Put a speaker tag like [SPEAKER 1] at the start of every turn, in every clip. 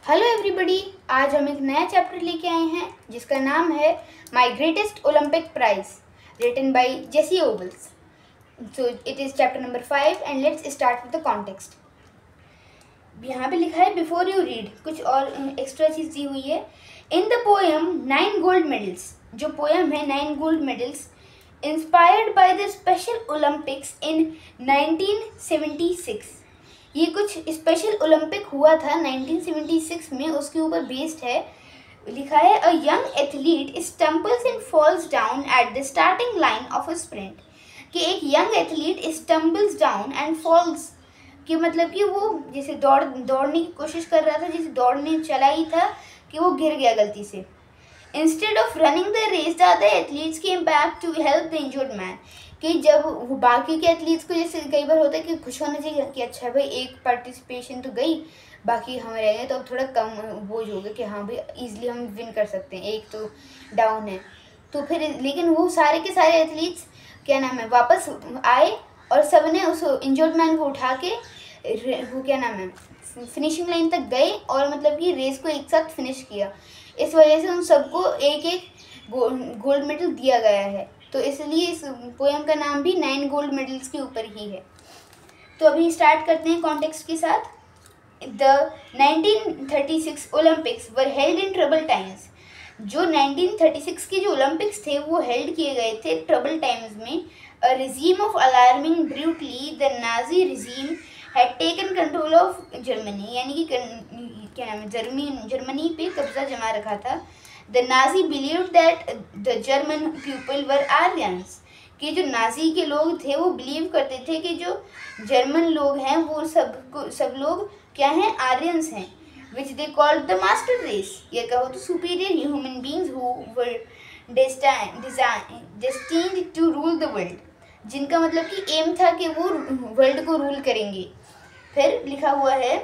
[SPEAKER 1] Hello everybody, आज हम एक नया चैप्टर लेके आए हैं जिसका नाम है my greatest Olympic prize written by Jesse Owens. So it is chapter number 5 and let's start with the context. यहाँ पे लिखा है बिफोर यू रीड, कुछ और एक्स्ट्रा चीज़ दी हुई है। In the poem 9 gold medals, जो पोएम है 9 gold medals inspired by the special Olympics इन 1976। ये कुछ स्पेशल ओलंपिक हुआ था 1976 में, उसके ऊपर बेस्ड है। लिखा है a young athlete stumbles and falls down at the starting line of a sprint, कि एक young athlete stumbles down and falls, कि मतलब कि वो जैसे दौड़ने की कोशिश कर रहा था, जैसे दौड़ने चला ही था कि वो गिर गया गलती से। Instead of running the race the other athletes came back to help the injured man, कि जब वो बाकी के एथलीट्स को जैसे कई बार होता है कि खुश होना चाहिए कि अच्छा भाई एक पार्टिसिपेशन तो गई, बाकी हम रह गए तो अब थोड़ा कम बोझ हो गया कि हाँ भाई इजीली हम विन कर सकते हैं, एक तो डाउन है। तो फिर लेकिन वो सारे के सारे एथलीट्स क्या नाम है वापस आए और सब ने उस इंजर्ड मैन को उठा के वो क्या नाम है फिनिशिंग लाइन तक गए और मतलब कि रेस को एक साथ फिनिश किया। इस वजह से उन सबको एक एक गोल्ड मेडल दिया गया है, तो इसलिए इस पोएम का नाम भी 9 गोल्ड मेडल्स के ऊपर ही है। तो अभी स्टार्ट करते हैं कॉन्टेक्स्ट के साथ। The 1936 Olympics were held in trouble times, जो 1936 के जो ओलंपिक्स थे वो हेल्ड किए गए थे ट्रबल टाइम्स में। A regime of alarming brutally the Nazi regime had taken control of Germany, यानी कि क्या नाम है जर्मनी पे कब्जा जमा रखा था। The Nazi believed that the German people were Aryans, कि जो नाजी के लोग थे वो बिलीव करते थे कि जो जर्मन लोग हैं वो सब लोग क्या हैं, आर्यंस हैं। Which they called the master race, या कहो तो superior human beings who were destined to rule the world, जिनका मतलब कि एम था कि वो वर्ल्ड को रूल करेंगे। फिर लिखा हुआ है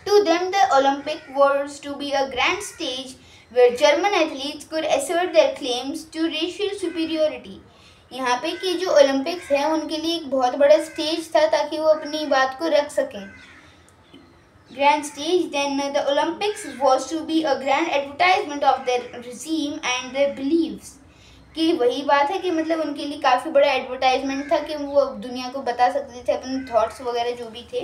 [SPEAKER 1] to them the Olympic was to be a grand stage where German athletes could assert their claims to racial superiority। यहाँ पे कि जो ओलंपिक्स हैं उनके लिए एक बहुत बड़ा स्टेज था ताकि वो अपनी बात को रख सकें। Grand stage, then the Olympics was to be a grand advertisement of their regime and their beliefs, कि वही बात है कि मतलब उनके लिए काफ़ी बड़ा एडवर्टाइजमेंट था कि वो दुनिया को बता सकते थे अपने थॉट्स वगैरह जो भी थे।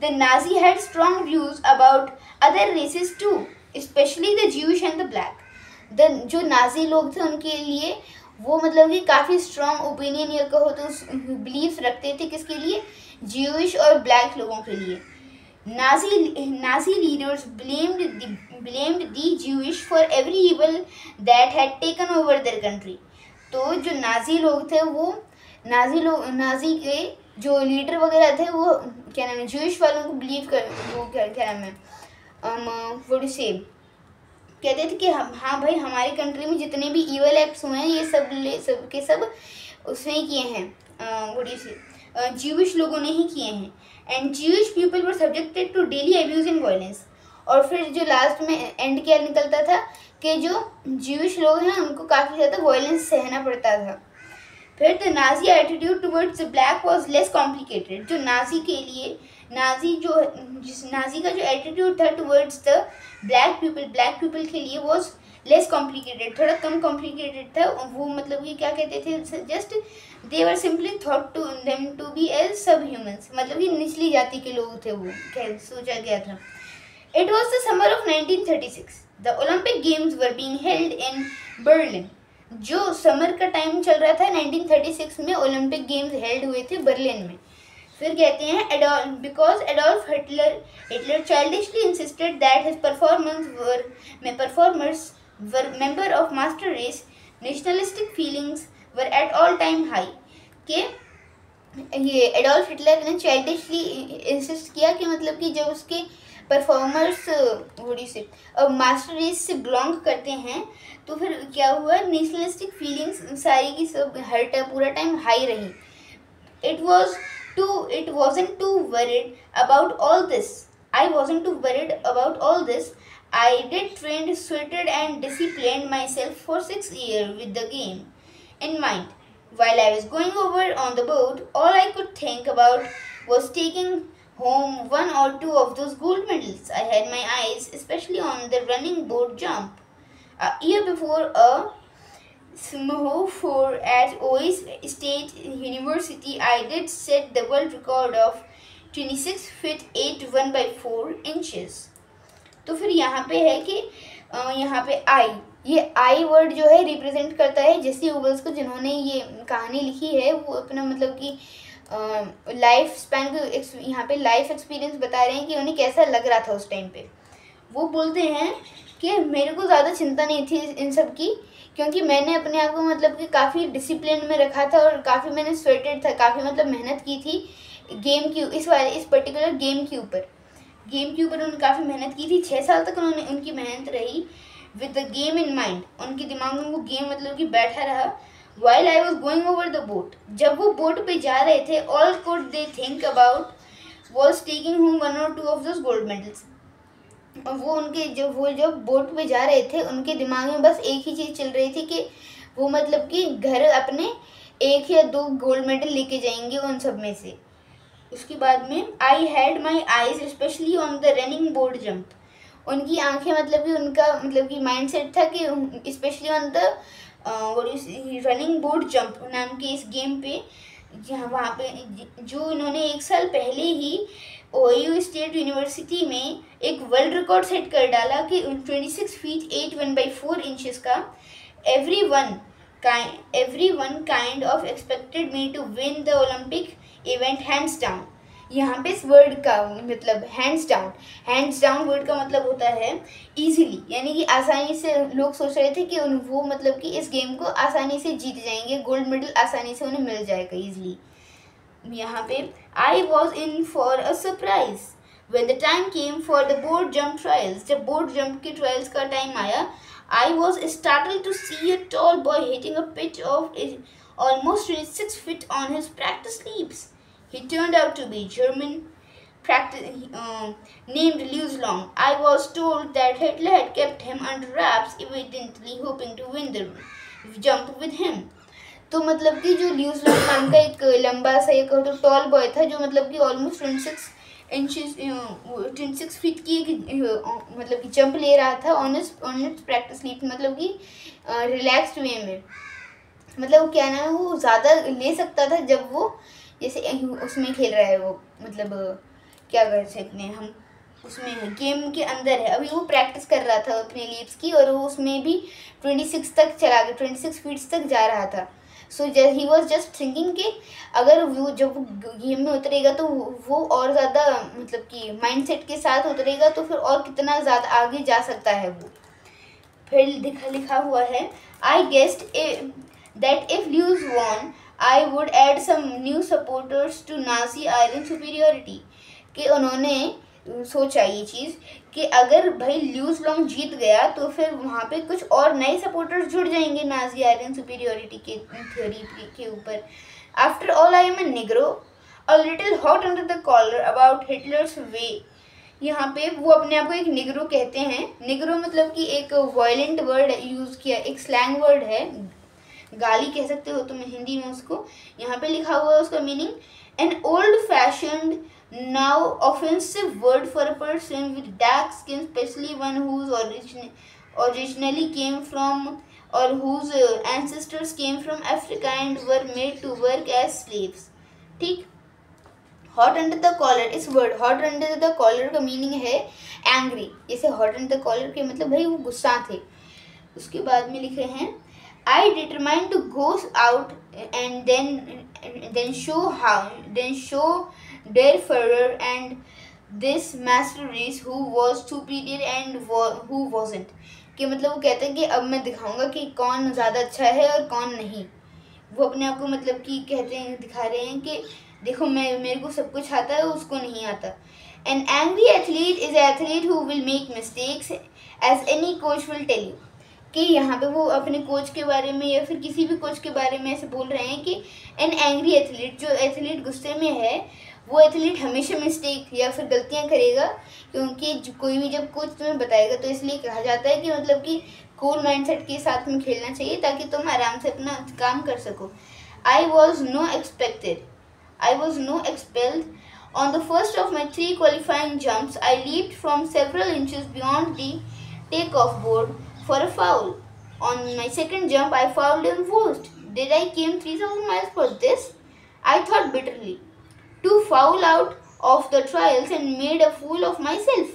[SPEAKER 1] The Nazi had strong views about other races too, specially the Jews and the black. The जो नाजी लोग थे उनके लिए वो मतलब कि काफ़ी स्ट्रॉन्ग ओपिनियन या कहो तो बिलीव्स रखते थे, किसके लिए, ज्यूश और ब्लैक लोगों के लिए। Nazi leaders blamed the Jews for every evil that had taken over their country. तो जो नाजी लोग थे वो नाजी के जो लीडर वगैरह थे वो क्या नाम है ज्यूश वालों को बिलीव कर वो क्या नाम है से कहते थे कि हाँ भाई हमारी कंट्री में जितने भी ईवल एक्ट्स हुए हैं ये सब के सब उसने ही किए हैं, ज्यूइश लोगों ने ही किए हैं। And Jewish people were subjected to daily abuse and violence. और फिर जो लास्ट में एंड क्या निकलता था कि जो ज्यूइश लोग हैं उनको काफ़ी ज़्यादा वायलेंस सहना पड़ता था। फिर the Nazi attitude towards the black was less complicated, जो नाजी के लिए नाजी का जो एटीट्यूड था टुवर्ड्स द ब्लैक पीपल के लिए वो लेस कॉम्प्लिकेटेड, थोड़ा कम कॉम्प्लिकेटेड था। वो मतलब कि क्या कहते थे, just they were simply thought to them to be as subhumans, मतलब कि निचली जाति के लोग थे, वो क्या सोचा गया था। It was the summer of 1936, the Olympic games were being held in Berlin, जो समर का टाइम चल रहा था 1936 में ओलंपिक गेम्स हेल्ड हुए थे बर्लिन में। फिर कहते हैं because Adolf Hitler childishly insisted that his performers were member of master race, nationalistic feelings were at all time high, के ये एडोल्फ हिटलर ने चाइल्डिशली इंसिस्ट किया कि मतलब कि जब उसके परफॉर्मर्स मास्टर रेस से बिलोंग करते हैं तो फिर क्या हुआ, नेशनलिस्टिक फीलिंग्स सारी की सब हर पूरा टाइम हाई रही। It wasn't too worried about all this. I wasn't too worried about all this. I did trained, sweated and disciplined myself for 6 years with the game in mind. While I was going over on the boat, all I could think about was taking home one or two of those gold medals. I had my eyes especially on the running board jump. A year before, a for at OIS State University, I did set the world record of 26 feet 8 1 by 4 inches. तो फिर यहाँ पे है कि यहाँ पे ये आई word जो है रिप्रेजेंट करता है जेसी ओवेल्स को, जिन्होंने ये कहानी लिखी है। वो अपना मतलब कि लाइफ स्पैन को यहाँ पे लाइफ एक्सपीरियंस बता रहे हैं कि उन्हें कैसा लग रहा था उस टाइम पे। वो बोलते हैं कि मेरे को ज़्यादा चिंता नहीं थी इन सब की, क्योंकि मैंने अपने आप को मतलब कि काफ़ी डिसिप्लिन में रखा था और काफ़ी मैंने स्वेटेड था, काफ़ी मतलब मेहनत की थी गेम की इस पर्टिकुलर गेम के ऊपर उन्होंने काफ़ी मेहनत की थी। 6 साल तक उनकी मेहनत रही with the game in mind. उनके दिमाग में वो गेम मतलब कि बैठा रहा। While I was going over the boat, जब वो बोट पे जा रहे थे, all could they think about was taking home 1 or 2 of those gold medals. वो जब बोट पे जा रहे थे, उनके दिमाग में बस एक ही चीज़ चल रही थी कि वो मतलब कि घर अपने 1 या 2 गोल्ड मेडल लेके जाएंगे उन सब में से। उसके बाद में I had my eyes specially on the running board jump. उनकी आंखें मतलब कि उनका मतलब कि माइंड सेट था कि specially on the running board jump नाम के इस गेम पे, जहाँ वहाँ पे जो इन्होंने 1 साल पहले ही ओहियो स्टेट यूनिवर्सिटी में एक वर्ल्ड रिकॉर्ड सेट कर डाला कि 26 feet 8 1 by 4 inches का। everyone kind of expected me to win the Olympic event hands down। यहाँ पे इस वर्ड का मतलब हैंड्स डाउन वर्ड का मतलब होता है इजीली, यानी कि आसानी से लोग सोच रहे थे कि वो मतलब कि इस गेम को आसानी से जीत जाएंगे, गोल्ड मेडल आसानी से उन्हें मिल जाएगा इजीली। यहाँ पे I was in for a surprise when the time came for the board jump trials. जब बोर्ड जंप के ट्रायल्स का टाइम आया, I was startled to see a tall boy hitting a pitch of almost 26 feet on his practice leaps. He turned out to be German named Lewis Long. I was told that Hitler had kept him under wraps, evidently hoping to win the jump with him. तो मतलब कि जो ल्यूज long नाम का एक लंबा सा एक तो टॉल बॉय था, जो मतलब कि ऑलमोस्ट 26 फीट की मतलब कि जंप ले रहा था ऑन इट्स प्रैक्टिस लीप, मतलब कि रिलैक्स्ड वे में। मतलब वो क्या नाम है, वो ज़्यादा ले सकता था जब वो जैसे उसमें खेल रहा है, वो मतलब क्या कर सकते हैं हम, उसमें गेम के अंदर है। अभी वो प्रैक्टिस कर रहा था अपने लीप्स की, और वो उसमें भी 26 तक चला गया, 26 फीट तक जा रहा था। सो ही वॉज जस्ट थिंकिंग कि अगर वो जब गेम में उतरेगा तो वो और ज़्यादा मतलब कि माइंडसेट के साथ उतरेगा तो फिर और कितना ज़्यादा आगे जा सकता है वो। फिर लिखा हुआ है, I guessed that if Luz won I would add some new supporters to Nazi Aryan superiority. कि उन्होंने सोचा ये चीज़ कि अगर भाई ल्यूज लॉन्ग जीत गया तो फिर वहाँ पे कुछ और नए सपोर्टर्स जुड़ जाएंगे नाजी आयरन सुपीरियोरिटी के थ्योरी के ऊपर। After all I am a Negro a little hot under the collar about Hitler's way. यहाँ पे वो अपने आप को एक निग्रो कहते हैं। निग्रो मतलब कि एक वायलेंट वर्ड यूज़ किया, एक स्लैंग वर्ड है, गाली कह सकते हो तुम हिंदी में उसको। यहाँ पे लिखा हुआ है उसका meaning, an old fashioned now offensive word for a person with dark skin, especially one whose originally came from or whose ancestors came from Africa and were made to work as slaves। ठीक। hot under the collar, इस word hot under the collar का meaning है angry। जैसे hot under the collar के मतलब भाई वो गुस्सा थे। उसके बाद में लिखे हैं, I determined to go out and then show their Führer and this master race who was superior and who wasn't। कि मतलब वो कहते हैं कि अब मैं दिखाऊंगा कि कौन ज़्यादा अच्छा है और कौन नहीं। वो अपने आप को मतलब कि कहते हैं, दिखा रहे हैं कि देखो मेरे को सब कुछ आता है, उसको नहीं आता। An angry athlete is an athlete who will make mistakes as any coach will tell you। कि यहाँ पे वो अपने कोच के बारे में या फिर किसी भी कोच के बारे में ऐसे बोल रहे हैं कि एन एंग्री एथलीट, जो एथलीट गुस्से में है, वो एथलीट हमेशा मिस्टेक या फिर गलतियाँ करेगा, क्योंकि कोई भी जब कोच तुम्हें बताएगा तो इसलिए कहा जाता है कि मतलब कि कूल माइंडसेट के साथ में खेलना चाहिए ताकि तुम आराम से अपना काम कर सको। I was no expelled On the first of my 3 qualifying jumps, I leaped from several inches beyond the takeoff board for a foul. On my second jump, I fouled and forced. Did I came 3,000 miles for this? I thought bitterly. To foul out of the trials and made a fool of myself.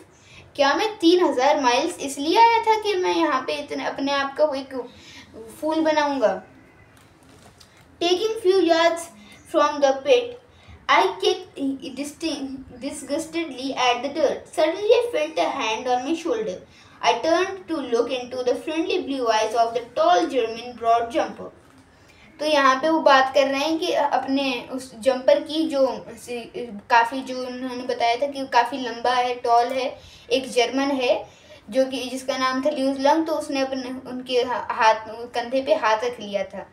[SPEAKER 1] क्या मैं 3,000 miles इसलिए आया था कि मैं यहाँ पे इतने अपने आप का एक फूल बनाऊंगा? Taking few yards from the pit, I kicked disgustedly at the dirt. Suddenly I felt a hand on my shoulder. I turned to look into the friendly blue eyes of the tall German broad jumper. तो यहाँ पे वो बात कर रहे हैं कि अपने उस जंपर की जो काफ़ी जो उन्होंने बताया था कि काफ़ी लंबा है, टॉल है, एक जर्मन है जो कि जिसका नाम था ल्यूज लंग, तो उसने अपने उनके हाथ कंधे पे हाथ रख लिया था.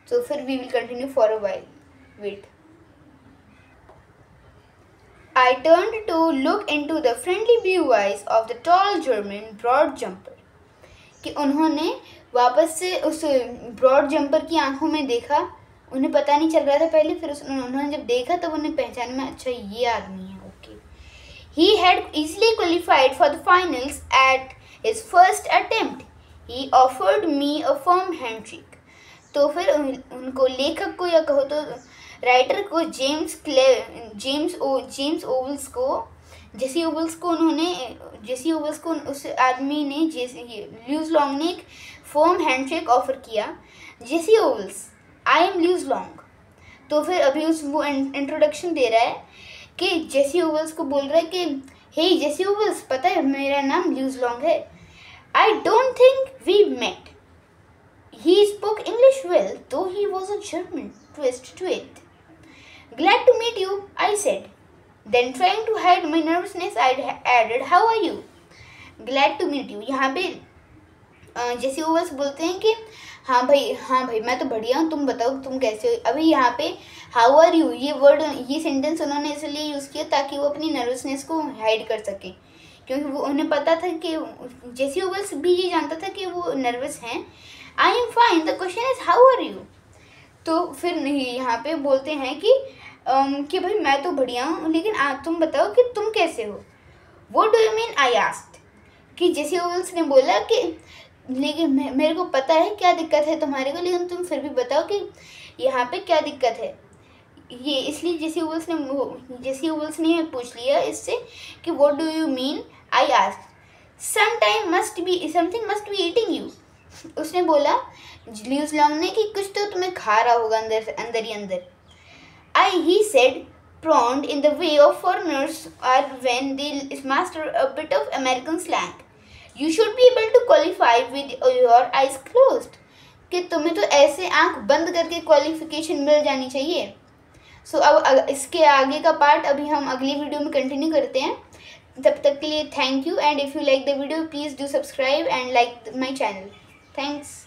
[SPEAKER 1] तो फिर we will continue for a while. Wait. I turned to look into the friendly blue eyes of the tall German broad jumper. कि उन्होंने वापस से उस ब्रॉड जंपर की आंखों में देखा. उन्हें पता नहीं चल रहा था पहले, फिर उन्होंने जब देखा तब उन्हें पहचान में, अच्छा ये आदमी है. Okay. He had easily qualified for the finals at his first attempt. He offered me a firm handshake. तो फिर उनको लेखक को या कहो तो राइटर को जेसी ओवल्स को उस आदमी ने ल्यूज लॉन्ग ने एक फर्म हैंडशेक ऑफर किया. Jesse Owens, I am Luz Long. तो फिर अभी वो इंट्रोडक्शन दे रहा है कि जेसी ओवल्स को बोल रहा है कि हे जेसी ओवल्स, पता है मेरा नाम ल्यूज लॉन्ग है. I don't think we met. He spoke English well, though he was a German twist to it. Glad to meet you, I said. Then trying to hide my nervousness, I added, how are you? Glad to meet you. यहाँ पे जेसी vowels बोलते हैं कि हाँ भाई मैं तो बढ़िया हूँ, तुम बताओ तुम कैसे हो. अभी यहाँ पे हाउ आर यू ये सेंटेंस उन्होंने इसलिए यूज़ किया ताकि वो अपनी नर्वसनेस को हाइड कर सकें, क्योंकि वो उन्हें पता था कि जेसी ओवल्स भी ये जानता था कि वो नर्वस हैं. I am fine, the question is how are you. तो फिर यहाँ पे बोलते हैं कि भाई मैं तो बढ़िया हूँ, लेकिन तुम बताओ कि तुम कैसे हो. What do you mean, I asked. कि जेसी ओवल्स ने बोला कि लेकिन मेरे को पता है क्या दिक्कत है तुम्हारे को, लेकिन तुम फिर भी बताओ कि यहाँ पे क्या दिक्कत है. ये इसलिए जेसी ओवल्स ने पूछ लिया इससे कि what do you mean, I asked. Something must be eating you. उसने बोला ल्यूज लॉन्ग ने कि कुछ तो तुम्हें खा रहा होगा अंदर ही अंदर. he said, prone in the way of foreigners are when they master a bit of American slang. You should be able to qualify with your eyes closed. कि तुम्हें तो ऐसे आंख बंद करके क्वालिफिकेशन मिल जानी चाहिए. सो अब इसके आगे का पार्ट अभी हम अगली वीडियो में कंटिन्यू करते हैं. तब तक के लिए thank you, and if you like the video please do subscribe and like my channel. Thanks.